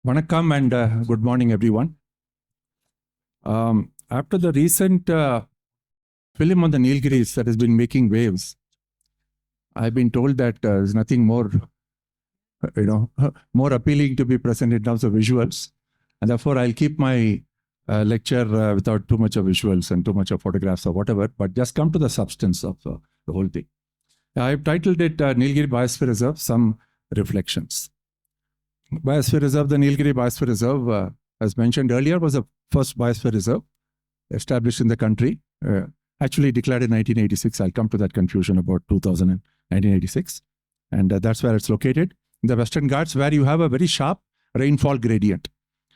Vanakkam and good morning, everyone. After the recent film on the Nilgiris that has been making waves, I've been told that there's nothing more, more appealing to be present in terms of visuals. And therefore, I'll keep my lecture without too much of visuals and too much of photographs or whatever, but just come to the substance of the whole thing. I've titled it Nilgiri Biosphere Reserve, Some Reflections. Biosphere Reserve, the Nilgiri Biosphere Reserve, as mentioned earlier, was the first biosphere reserve established in the country, actually declared in 1986. I'll come to that confusion about 2000 and 1986. And that's where it's located, in the Western Ghats, where you have a very sharp rainfall gradient.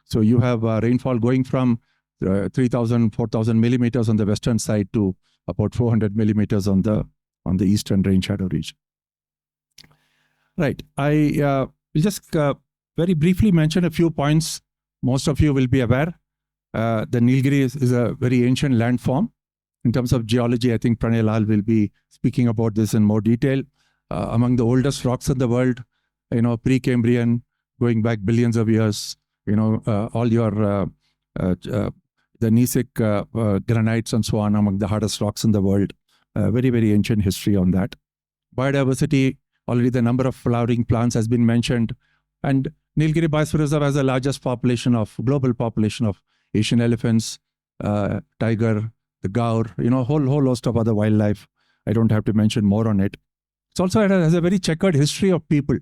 So you have rainfall going from 3,000, 4,000 millimeters on the western side to about 400 millimeters on the eastern rain shadow region. Right. I will just very briefly mention a few points. Most of you will be aware. The Nilgiri is a very ancient landform. In terms of geology, I think Pranay Lal will be speaking about this in more detail. Among the oldest rocks in the world, pre-Cambrian, going back billions of years, all your the gneissic granites and so on, among the hardest rocks in the world. Very, very ancient history on that. Biodiversity, already the number of flowering plants has been mentioned. And Nilgiri Biosphere Reserve has the largest global population of Asian elephants, tiger, the gaur, whole host of other wildlife. I don't have to mention more on it. It has a very checkered history of people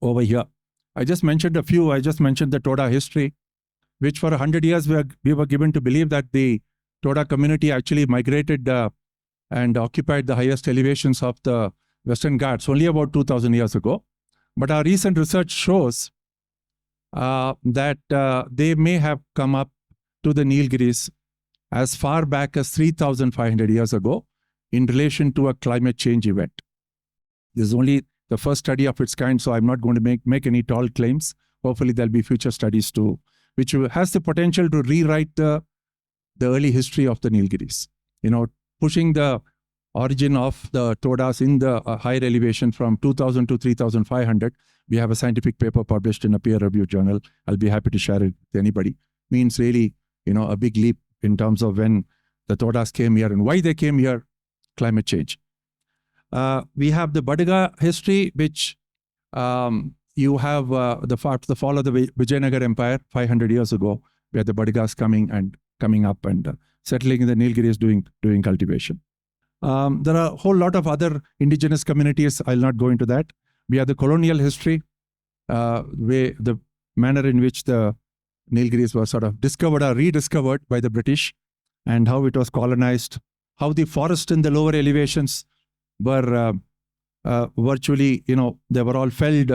over here. I just mentioned a few. I just mentioned the Toda history, which for 100 years we were given to believe that the Toda community actually migrated and occupied the highest elevations of the Western Ghats only about 2,000 years ago. But our recent research shows that they may have come up to the Nilgiris as far back as 3,500 years ago in relation to a climate change event. This is only the first study of its kind, so I'm not going to make any tall claims. Hopefully there'll be future studies too, which has the potential to rewrite the early history of the Nilgiris. Pushing the origin of the Todas in the higher elevation from 2,000 to 3,500. We have a scientific paper published in a peer-reviewed journal. I'll be happy to share it with anybody. Means really, a big leap in terms of when the Todas came here and why they came here, climate change. We have the Badaga history, which you have the fall of the Vijayanagar Empire 500 years ago, where the Badagas coming up and settling in the Nilgiris doing cultivation. There are a whole lot of other indigenous communities. I'll not go into that. We have the colonial history, the manner in which the Nilgiris were sort of discovered or rediscovered by the British, and how it was colonized, how the forest in the lower elevations were virtually, they were all felled,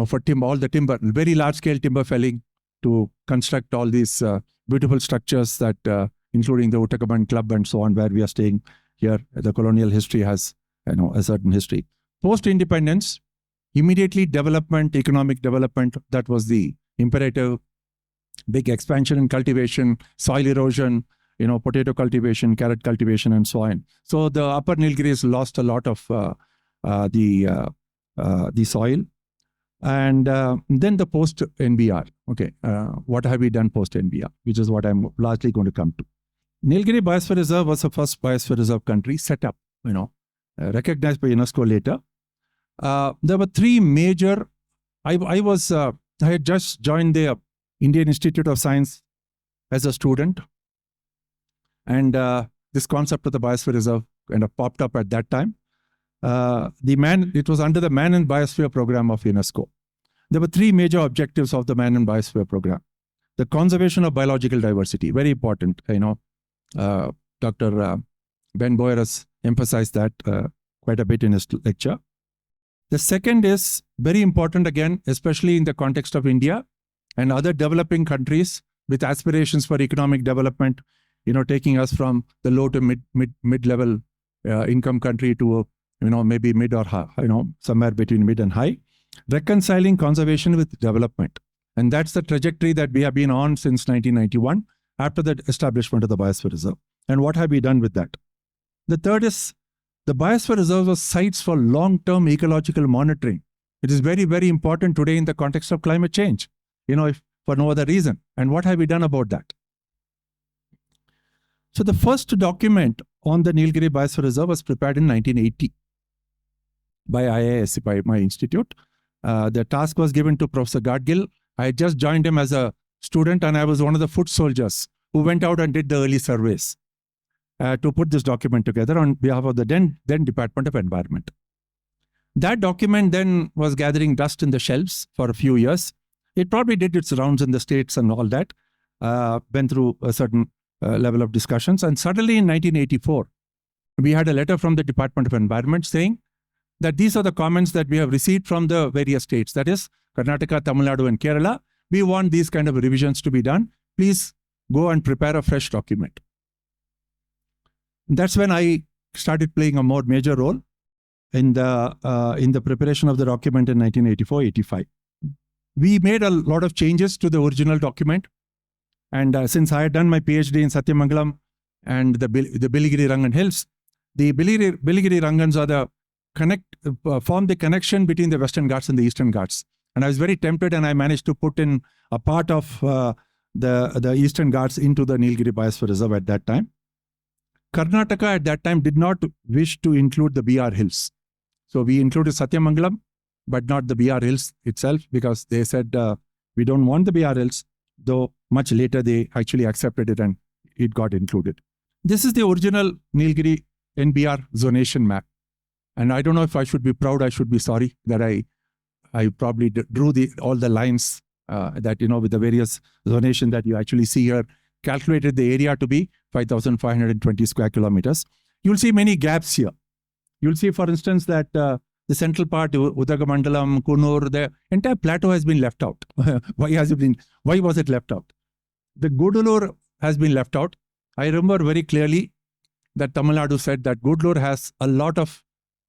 for timber, all the timber, very large-scale timber felling to construct all these beautiful structures that, including the Uttakaman Club and so on, where we are staying here. The colonial history has, a certain history. Post-independence, immediately development, economic development, that was the imperative. Big expansion in cultivation, soil erosion, potato cultivation, carrot cultivation, and so on. So the upper Nilgiris lost a lot of the soil. And then the post-NBR. Okay, what have we done post-NBR, which is what I'm largely going to come to. Nilgiri Biosphere Reserve was the first biosphere reserve country set up, recognized by UNESCO later. There were three major. I had just joined the Indian Institute of Science as a student, and this concept of the biosphere reserve kind of popped up at that time. It was under the Man and Biosphere program of UNESCO. There were three major objectives of the Man and Biosphere program. The conservation of biological diversity, very important. Dr. Ben Boyer has emphasized that quite a bit in his lecture. The second is very important again, especially in the context of India and other developing countries with aspirations for economic development, taking us from the low to mid-level income country to, maybe mid or high, somewhere between mid and high, reconciling conservation with development. And that's the trajectory that we have been on since 1991, after the establishment of the Biosphere Reserve. And what have we done with that? The third is the Biosphere Reserve was sites for long-term ecological monitoring. It is very, very important today in the context of climate change. if for no other reason. And what have we done about that? So the first document on the Nilgiri Biosphere Reserve was prepared in 1980 by IISc, by my institute. The task was given to Professor Gadgil. I had just joined him as a student, and I was one of the foot soldiers who went out and did the early surveys to put this document together on behalf of the then Department of Environment. That document then was gathering dust in the shelves for a few years. It probably did its rounds in the states and all that, went through a certain level of discussions. And suddenly in 1984, we had a letter from the Department of Environment saying that these are the comments that we have received from the various states, that is Karnataka, Tamil Nadu and Kerala. We want these kind of revisions to be done. Please go and prepare a fresh document. That's when I started playing a more major role in the preparation of the document in 1984-85. We made a lot of changes to the original document. And since I had done my PhD in Satyamangalam and the Billigiri Rangan Hills, the Billigiri Rangans are form the connection between the Western Ghats and the Eastern Ghats. And I was very tempted, and I managed to put in a part of the Eastern Ghats into the Nilgiri Biosphere Reserve at that time. Karnataka at that time did not wish to include the BR Hills. So we included Satyamangalam, but not the BR Hills itself, because they said, we don't want the BR Hills, though much later they actually accepted it and it got included. This is the original Nilgiri NBR zonation map. And I don't know if I should be proud, I should be sorry that I probably drew all the lines that, with the various zonation that you actually see here, calculated the area to be 5,520 square kilometers. You'll see many gaps here. You'll see, for instance, that the central part, Udagamandalam, Kunur, the entire plateau has been left out. Why was it left out? The Gudalur has been left out. I remember very clearly that Tamil Nadu said that Gudalur has a lot of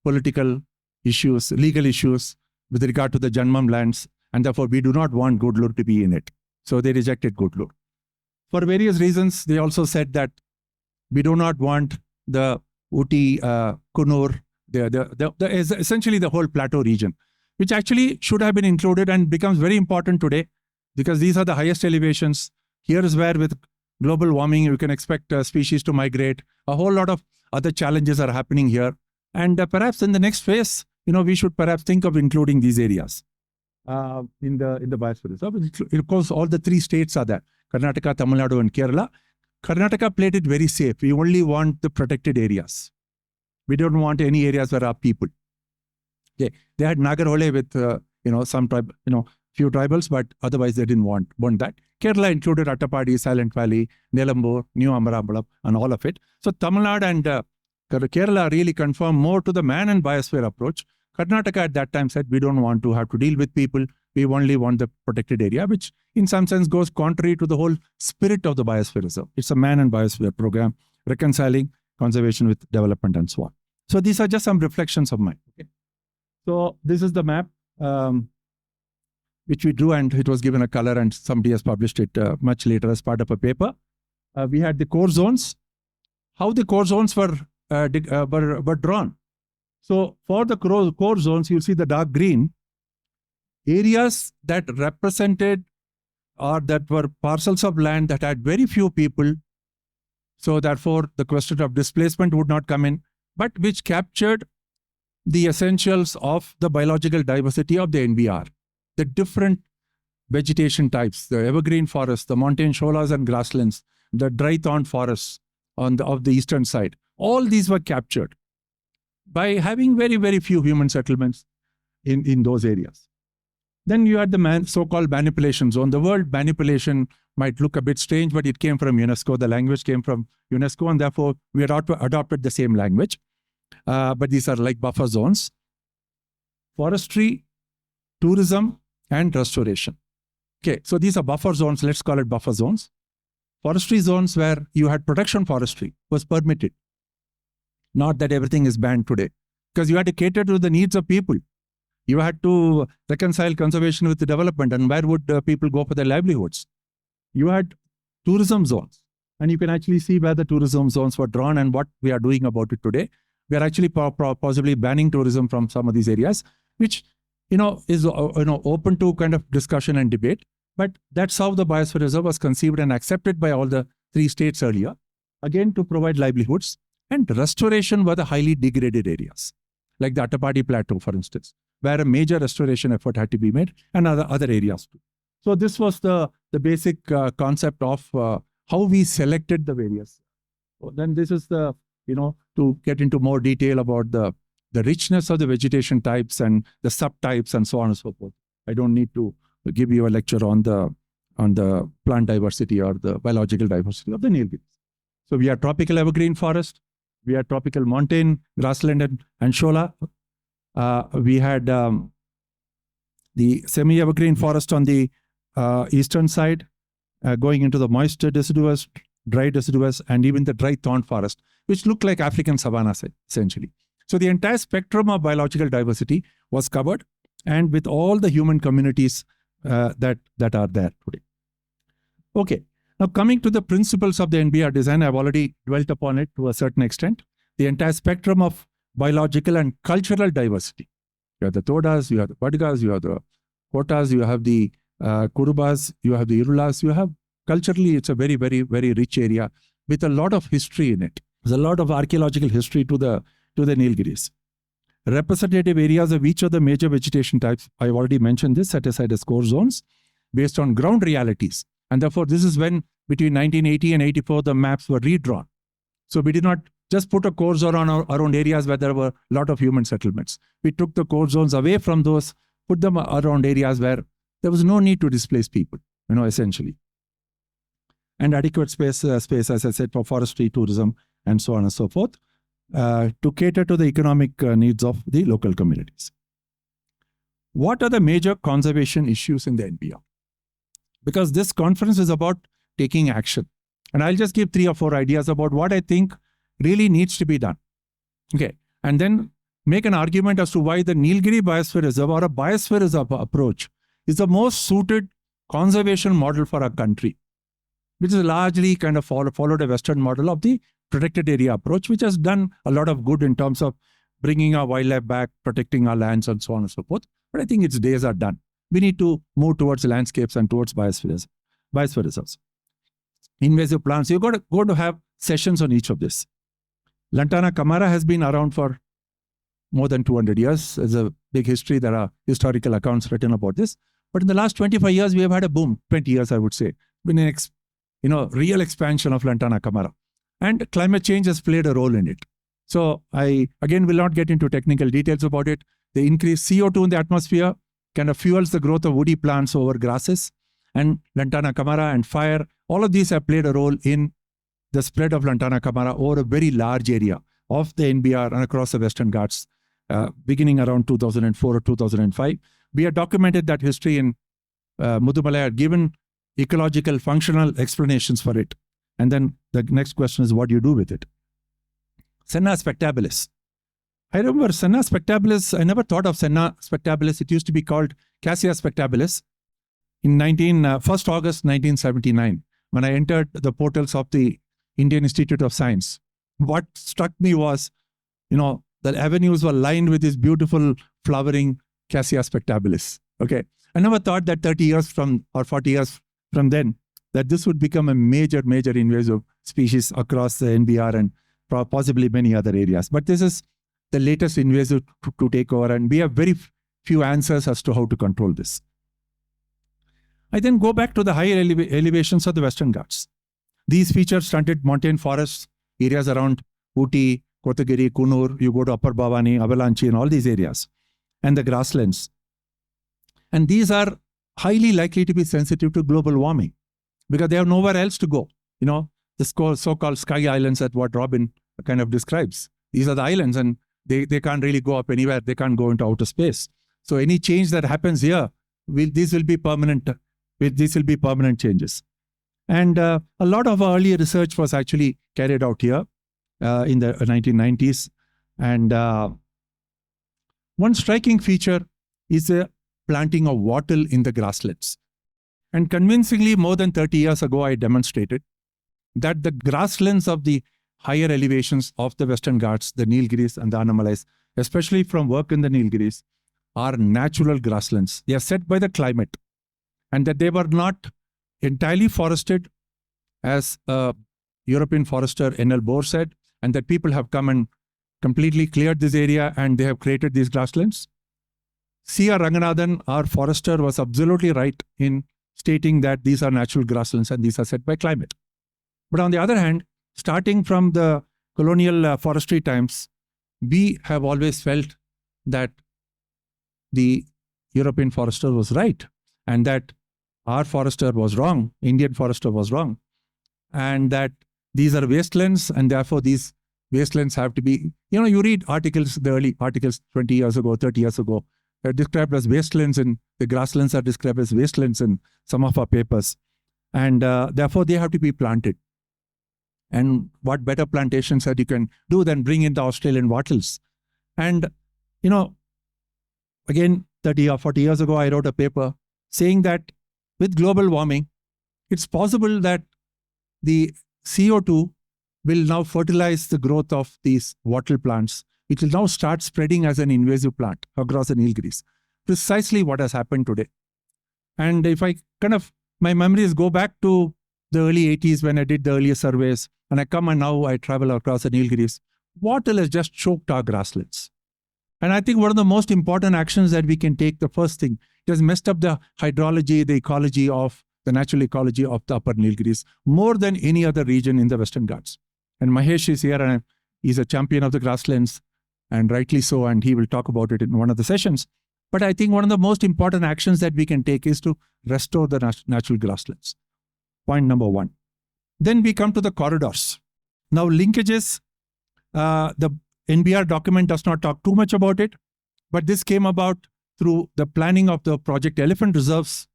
political issues, legal issues with regard to the Janmam lands, and therefore we do not want Gudalur to be in it. So they rejected Gudalur. For various reasons, they also said that we do not want the Uti, Kunur, essentially the whole plateau region, which actually should have been included and becomes very important today because these are the highest elevations. Here is where with global warming, you can expect species to migrate. A whole lot of other challenges are happening here. And perhaps in the next phase, we should perhaps think of including these areas in the Biosphere Reserve. Of course, all the three states are there: Karnataka, Tamil Nadu, and Kerala. Karnataka played it very safe. We only want the protected areas. We don't want any areas where our people. Okay, they had Nagarhole with some tribe, few tribals, but otherwise they didn't want that. Kerala included Attapadi, Silent Valley, Nelambur, New Amarambalam, and all of it. So Tamil Nadu and Kerala really conform more to the man and biosphere approach. Karnataka at that time said, we don't want to have to deal with people. We only want the protected area, which in some sense goes contrary to the whole spirit of the Biosphere Reserve. It's a man and biosphere program, reconciling conservation with development and so on. So these are just some reflections of mine. Okay. So this is the map which we drew, and it was given a color, and somebody has published it much later as part of a paper. We had the core zones. How the core zones were drawn. So for the core zones, you'll see the dark green. Areas that represented or that were parcels of land that had very few people. So therefore, the question of displacement would not come in, but which captured the essentials of the biological diversity of the NBR. The different vegetation types, the evergreen forests, the montane sholas and grasslands, the dry thorn forests of the eastern side. All these were captured by having very, very few human settlements in those areas. Then you had the so-called manipulation zone. The word manipulation might look a bit strange, but it came from UNESCO. The language came from UNESCO, and therefore we had adopted the same language. But these are like buffer zones. Forestry, tourism, and restoration. Okay, so these are buffer zones. Let's call it buffer zones. Forestry zones where you had production forestry was permitted. Not that everything is banned today, because you had to cater to the needs of people. You had to reconcile conservation with the development, and where would people go for their livelihoods? You had tourism zones, and you can actually see where the tourism zones were drawn and what we are doing about it today. We are actually possibly banning tourism from some of these areas, which is open to kind of discussion and debate. But that's how the Biosphere Reserve was conceived and accepted by all the 3 states earlier, again to provide livelihoods. And restoration were the highly degraded areas, like the Attapadi Plateau, for instance, where a major restoration effort had to be made, and other areas too. So this was the basic concept of how we selected the various. So then this is the, to get into more detail about the richness of the vegetation types and the subtypes and so on and so forth. I don't need to give you a lecture on the plant diversity or the biological diversity of the Nilgiris. So we have tropical evergreen forest, we had tropical montane, grassland and shola. We had the semi-evergreen forest on the eastern side, going into the moist deciduous, dry deciduous, and even the dry thorn forest, which looked like African savannas essentially. So the entire spectrum of biological diversity was covered, and with all the human communities that are there today. Okay, now coming to the principles of the NBR design, I've already dwelt upon it to a certain extent. The entire spectrum of biological and cultural diversity. You have the Todas, you have the Badgas, you have the Kotas, you have the Kurubas, you have the Irulas, you have culturally, it's a very, very, very rich area with a lot of history in it. There's a lot of archaeological history to the Nilgiris. Representative areas of each of the major vegetation types, I've already mentioned this, set aside as core zones based on ground realities. And therefore, this is when between 1980 and 84, the maps were redrawn. So we did not just put a core zone around areas where there were a lot of human settlements. We took the core zones away from those, put them around areas where there was no need to displace people, essentially. And adequate space, as I said, for forestry, tourism, and so on and so forth, to cater to the economic needs of the local communities. What are the major conservation issues in the NBR? Because this conference is about taking action. And I'll just give 3 or 4 ideas about what I think really needs to be done. Okay, and then make an argument as to why the Nilgiri Biosphere Reserve or a Biosphere Reserve approach is the most suited conservation model for our country, which is largely kind of followed a Western model of the protected area approach, which has done a lot of good in terms of bringing our wildlife back, protecting our lands, and so on and so forth. But I think its days are done. We need to move towards landscapes and towards biosphere reserves. Invasive plants, you've got to have sessions on each of this. Lantana Camara has been around for more than 200 years. There's a big history. There are historical accounts written about this. But in the last 25 years, we have had a boom. 20 years, I would say. Been an real expansion of Lantana Camara. And climate change has played a role in it. So I, again, will not get into technical details about it. The increased CO2 in the atmosphere kind of fuels the growth of woody plants over grasses. And Lantana Camara and fire, all of these have played a role in the spread of Lantana Camara over a very large area of the NBR and across the Western Ghats, beginning around 2004 or 2005. We have documented that history in Mudumalai, had given ecological functional explanations for it. And then the next question is, what do you do with it? Senna spectabilis. I remember Senna spectabilis, I never thought of Senna spectabilis. It used to be called Cassia spectabilis. In 1st August 1979, when I entered the portals of the Indian Institute of Science, what struck me was, the avenues were lined with this beautiful flowering Cassia spectabilis. Okay, I never thought that 30 years from or 40 years from then, that this would become a major invasive species across the NBR and possibly many other areas. But this is the latest invasive to take over, and we have very few answers as to how to control this. I then go back to the higher elevations of the Western Ghats. These feature stunted montane forests, areas around Ooty, Kotagiri, Kunur, you go to Upper Bhavani, Avalanche, and all these areas, and the grasslands. And these are highly likely to be sensitive to global warming because they have nowhere else to go. The so-called sky islands that what Robin kind of describes. These are the islands, and they can't really go up anywhere. They can't go into outer space. So any change that happens here, these will be permanent. These will be permanent changes. And a lot of early research was actually carried out here in the 1990s. And one striking feature is the planting of wattle in the grasslands. And convincingly, more than 30 years ago, I demonstrated that the grasslands of the higher elevations of the Western Ghats, the Nilgiris and the Annamalais, especially from work in the Nilgiris, are natural grasslands. They are set by the climate. and that they were not entirely forested, as European forester N.L. Bohr said, and that people have come and completely cleared this area and they have created these grasslands. C.R. Ranganathan, our forester, was absolutely right in stating that these are natural grasslands and these are set by climate. But on the other hand, starting from the colonial forestry times, we have always felt that the European forester was right and that our forester was wrong, Indian forester was wrong, and that these are wastelands and therefore these wastelands have to be, you read articles, the early articles 20 years ago, 30 years ago, they're described as wastelands, and the grasslands are described as wastelands in some of our papers. And therefore they have to be planted. And what better plantations that you can do than bring in the Australian wattles? And, again, 30 or 40 years ago, I wrote a paper saying that with global warming, it's possible that the CO2 will now fertilize the growth of these wattle plants. It will now start spreading as an invasive plant across the Nilgiris. Precisely what has happened today. And if I my memories go back to the early 80s when I did the earlier surveys, and I come and now I travel across the Nilgiris, wattle has just choked our grasslands. And I think one of the most important actions that we can take, the first thing, it has messed up the hydrology, the ecology of the natural ecology of the upper Nilgiris, more than any other region in the Western Ghats. And Mahesh is here and he's a champion of the grasslands, and rightly so, and he will talk about it in one of the sessions. But I think one of the most important actions that we can take is to restore the natural grasslands. Point number one. Then we come to the corridors. Now linkages, the NBR document does not talk too much about it, but this came about through the planning of the Project Elephant Reserves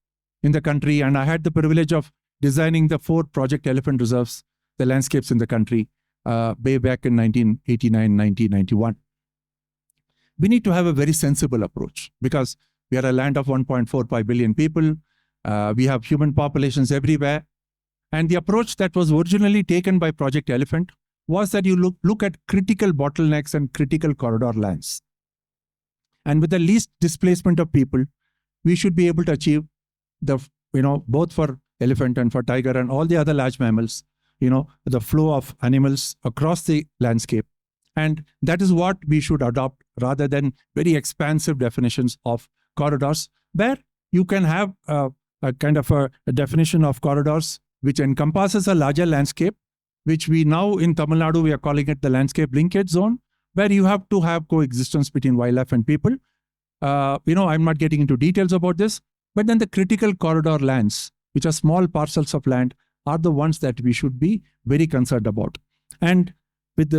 in the country, and I had the privilege of designing the 4 Project Elephant Reserves, the landscapes in the country, way back in 1989, 1991. We need to have a very sensible approach because we are a land of 1.45 billion people. We have human populations everywhere. And the approach that was originally taken by Project Elephant was that you look at critical bottlenecks and critical corridor lands. And with the least displacement of people, we should be able to achieve the, both for elephant and for tiger and all the other large mammals, the flow of animals across the landscape. And that is what we should adopt rather than very expansive definitions of corridors, where you can have a kind of a definition of corridors which encompasses a larger landscape, which we now in Tamil Nadu, we are calling it the landscape linkage zone, where you have to have coexistence between wildlife and people. I'm not getting into details about this, but then the critical corridor lands, which are small parcels of land, are the ones that we should be very concerned about. And with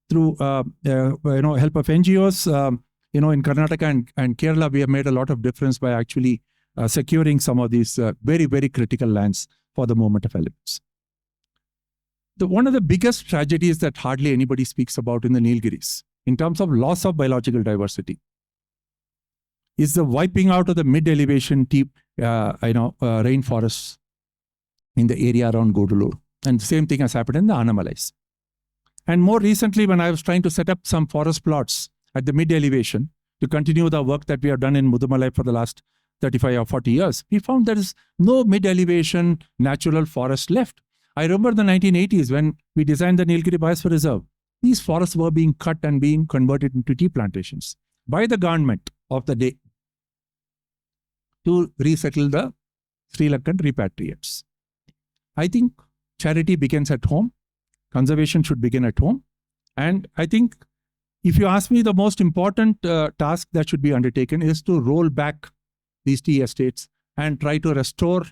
through help of NGOs, in Karnataka and Kerala, we have made a lot of difference by actually securing some of these very, very critical lands for the movement of elephants. One of the biggest tragedies that hardly anybody speaks about in the Nilgiris, in terms of loss of biological diversity, is the wiping out of the mid-elevation deep, rainforests in the area around Godulur. And the same thing has happened in the Anamalais. And more recently, when I was trying to set up some forest plots at the mid-elevation to continue the work that we have done in Mudumalai for the last 35 or 40 years, we found there is no mid-elevation natural forest left. I remember the 1980s when we designed the Nilgiri Biosphere Reserve. These forests were being cut and being converted into tea plantations by the government of the day to resettle the Sri Lankan repatriates. I think charity begins at home. Conservation should begin at home. And I think if you ask me, the most important task that should be undertaken is to roll back these tea estates and try to restore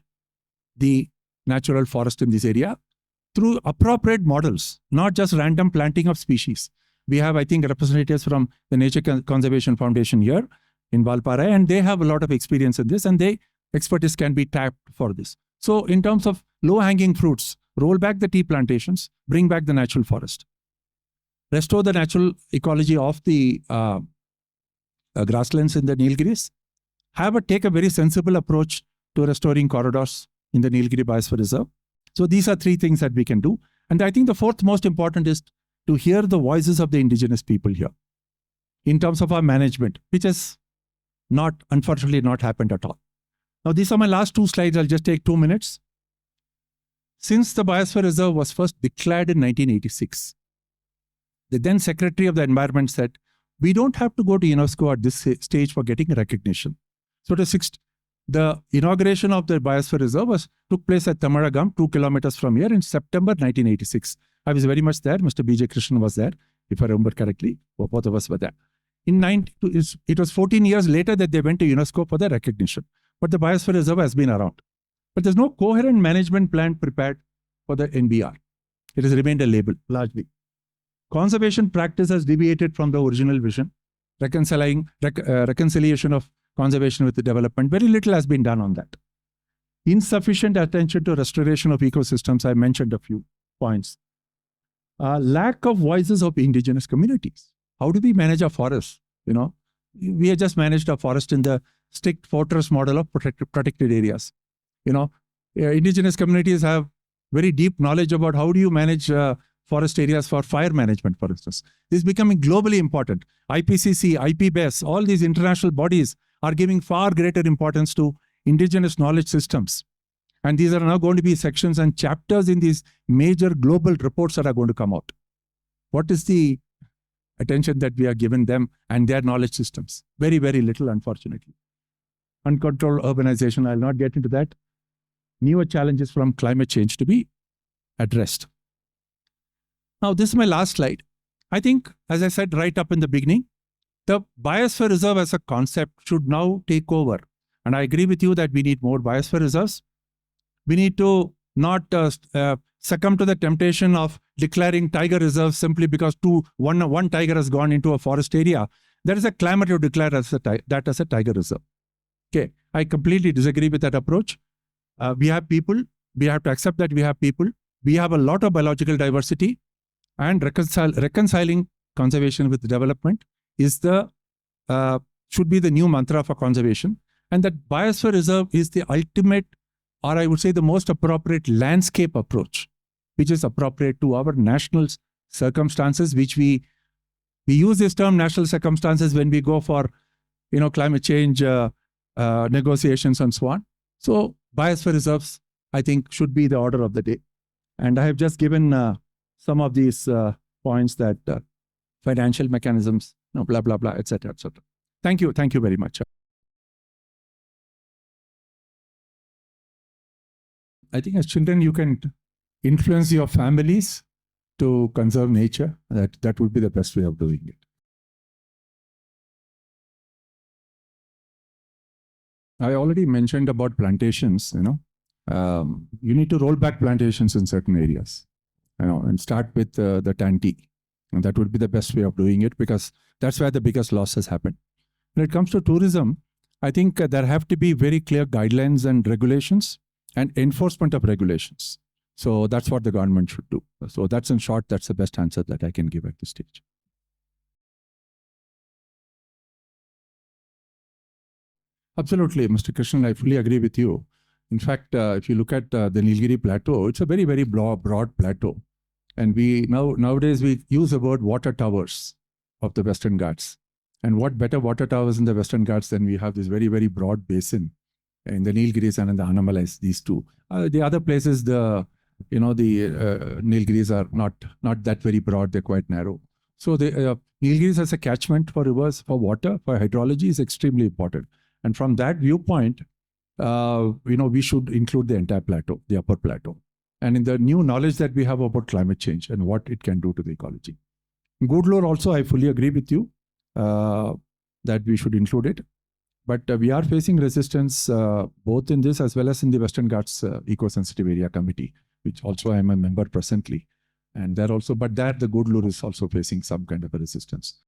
the natural forest in this area through appropriate models, not just random planting of species. We have, I think, representatives from the Nature Conservation Foundation here in Valparai, and they have a lot of experience in this, and their expertise can be tapped for this. So in terms of low-hanging fruits, roll back the tea plantations, bring back the natural forest, restore the natural ecology of the grasslands in the Nilgiris, take a very sensible approach to restoring corridors in the Nilgiri Biosphere Reserve. So these are 3 things that we can do. And I think the 4th most important is to hear the voices of the indigenous people here in terms of our management, which has unfortunately not happened at all. Now, these are my last two slides. I'll just take 2 minutes. Since the Biosphere Reserve was first declared in 1986, the then Secretary of the Environment said, we don't have to go to UNESCO at this stage for getting recognition. So the inauguration of the Biosphere Reserve took place at Tamaragam, 2 kilometers from here, in September 1986. I was very much there. Mr. B.J. Krishnan was there, if I remember correctly. Both of us were there. It was 14 years later that they went to UNESCO for the recognition. But the Biosphere Reserve has been around. But there's no coherent management plan prepared for the NBR. It has remained a label, largely. Conservation practice has deviated from the original vision, reconciliation of conservation with the development. Very little has been done on that. Insufficient attention to restoration of ecosystems. I mentioned a few points. Lack of voices of indigenous communities. How do we manage our forests? We have just managed our forest in the strict fortress model of protected areas. Indigenous communities have very deep knowledge about how do you manage forest areas for fire management, for instance. This is becoming globally important. IPCC, IPBES, all these international bodies are giving far greater importance to indigenous knowledge systems. And these are now going to be sections and chapters in these major global reports that are going to come out. What is the attention that we are giving them and their knowledge systems? Very, very little, unfortunately. Uncontrolled urbanization, I'll not get into that. Newer challenges from climate change to be addressed. Now, this is my last slide. I think, as I said right up in the beginning, the Biosphere Reserve as a concept should now take over. And I agree with you that we need more Biosphere Reserves. We need to not succumb to the temptation of declaring tiger reserves simply because one tiger has gone into a forest area. There is a clamor to declare that as a tiger reserve. Okay, I completely disagree with that approach. We have people. We have to accept that we have people. We have a lot of biological diversity, and reconciling conservation with development is should be the new mantra for conservation. And that Biosphere Reserve is the ultimate, or I would say the most appropriate landscape approach, which is appropriate to our national circumstances, which we use this term national circumstances when we go for climate change negotiations and so on. So Biosphere Reserves, I think, should be the order of the day. And I have just given some of these points that financial mechanisms, blah, blah, blah, etc., etc. Thank you. Thank you very much. I think as children, you can influence your families to conserve nature. That would be the best way of doing it. I already mentioned about plantations, you need to roll back plantations in certain areas, and start with the Tanti. And that would be the best way of doing it, because that's where the biggest losses happen. When it comes to tourism, I think there have to be very clear guidelines and regulations and enforcement of regulations. So that's what the government should do. So that's in short, that's the best answer that I can give at this stage. Absolutely, Mr. Krishnan, I fully agree with you. In fact, if you look at the Nilgiri Plateau, it's a very, very broad plateau. And nowadays we use the word water towers of the Western Ghats. And what better water towers in the Western Ghats than we have this very, very broad basin in the Nilgiris and in the Annamalais, these two. The other places, the Nilgiris are not that very broad, they're quite narrow. So the Nilgiris as a catchment for rivers, for water, for hydrology is extremely important. And from that viewpoint, we should include the entire plateau, the upper plateau. And in the new knowledge that we have about climate change and what it can do to the ecology. Gudlur also, I fully agree with you that we should include it. But we are facing resistance both in this as well as in the Western Ghats Eco-Sensitive Area Committee, which also I am a member presently. And there also, but there the Gudlur is also facing some kind of a resistance.